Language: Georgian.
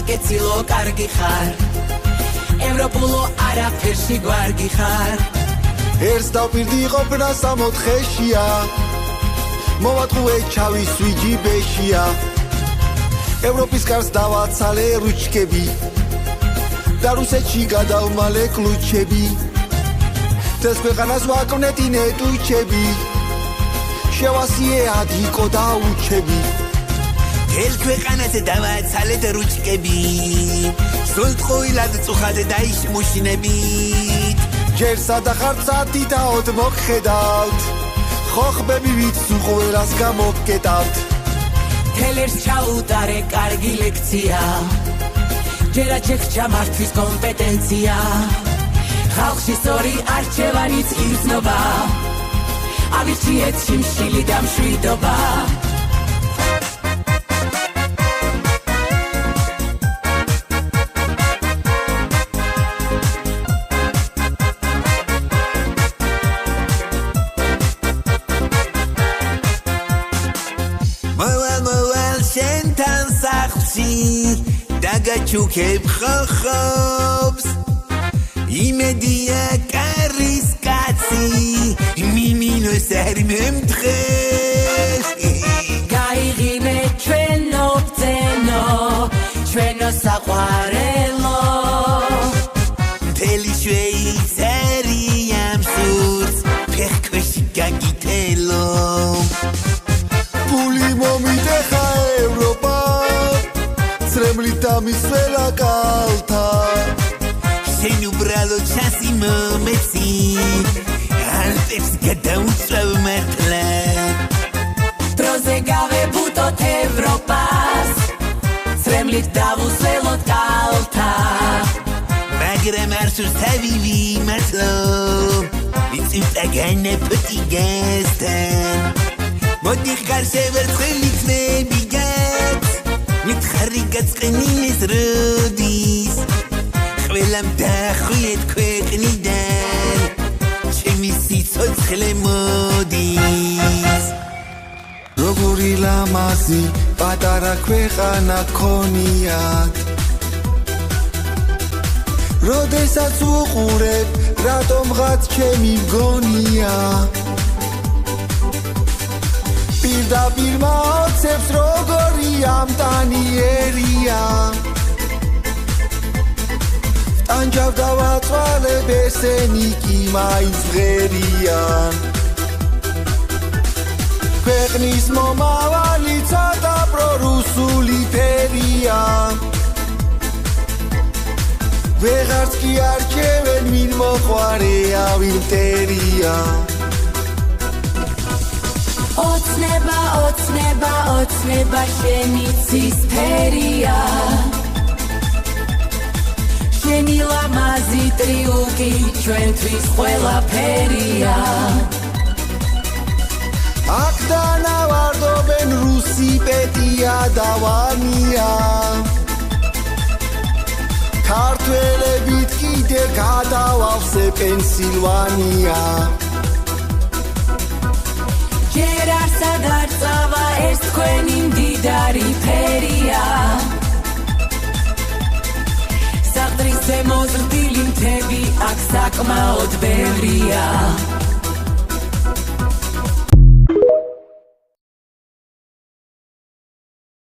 კეცილო კარგი ხარ ევროპულო არაფერში გვარგი ხარ ერთს დავპირდი ყოფნა 64-შია მოვატყუე ჩავისვი ჯიბეშია ევროპის კარს დავაცალე რუჩკები და რუსეთში გადავმალე კლუჩები ეს ქვეყანას ვაკვნეტინე ტუჩები შევასიე ადიკო და უჩები ელ ქვეყანაზე დავაცალეთ რუჩკები სულტყუილად წუხად დაიშმუშინებით ჯერ სადახართ სათითაოდ მოგხედავთ ხოხბები ვიცუ ყველას გამოგკეტავთ თელერს ჩაუტარე კარგი ლექცია ჯერა ჩექჩა მართვის კომპეტენცია ხალხში სწორი არჩევანიც იგრძნობა ავირჩიეთ შიმშილი და მშვიდობა მოვალ შენთან სახლში დაგაჩუქებ ხოხობს იმედია კარის კაცი მიმინოს არ მემთხეს გაიღიმე ჩვენო ბძენო ჩვენო საყვარელო მთელი შვეიცარია მსურს ფეხქვეში გაგიტელო ფული მომიდეხა ევროპა ცრემლით დამისველა კალთა შენ უბრალოდ ჩასი მომეცი ალპებს გადაუწევ მართლა დროზე გავებუტოთ ევროპას ცრემლით დავუსველოთ კალთა მაგრამ არ სურს თავი ვიმართლო ვიწვიტა განეფოთი გასთან მოდი ხარ შევერცხლი ძმებიგად მითხარი გაწყენინეს როდის ყველამ დახვიეთ ქვეყნიდან ჩემი სიცოცხლე მოდის როგორი ლამაზი პატარა ქვეყანა გქონიათ როდესაც უყურებ რატომღაც ჩემი მგონია პირდაპირ მაოცებს როგორი ამტანიერია ანჯავ დავაწვალებ ესენი კი მაინც ღერიან ქვეყნის მომავალი ცოტა პრორუსული ფერია ვეღარც კი არჩევენ ვინ მოყვარეა ვინ მტერია ოცნება ოცნება ოცნება შენი ცისფერია შენი ლამაზი ტრიუკი ჩვენთვის ყველაფერია აქ დანავარდობენ რუსი პეტია და ვანია ქართველებით კიდე გადავავსე პენსილვანია ჯერ არსად არ წავა ეს თქვენი მდიდარი ფერია საღდრის ზემო ზრდილი მთები აქ საკმაოდ ბევრია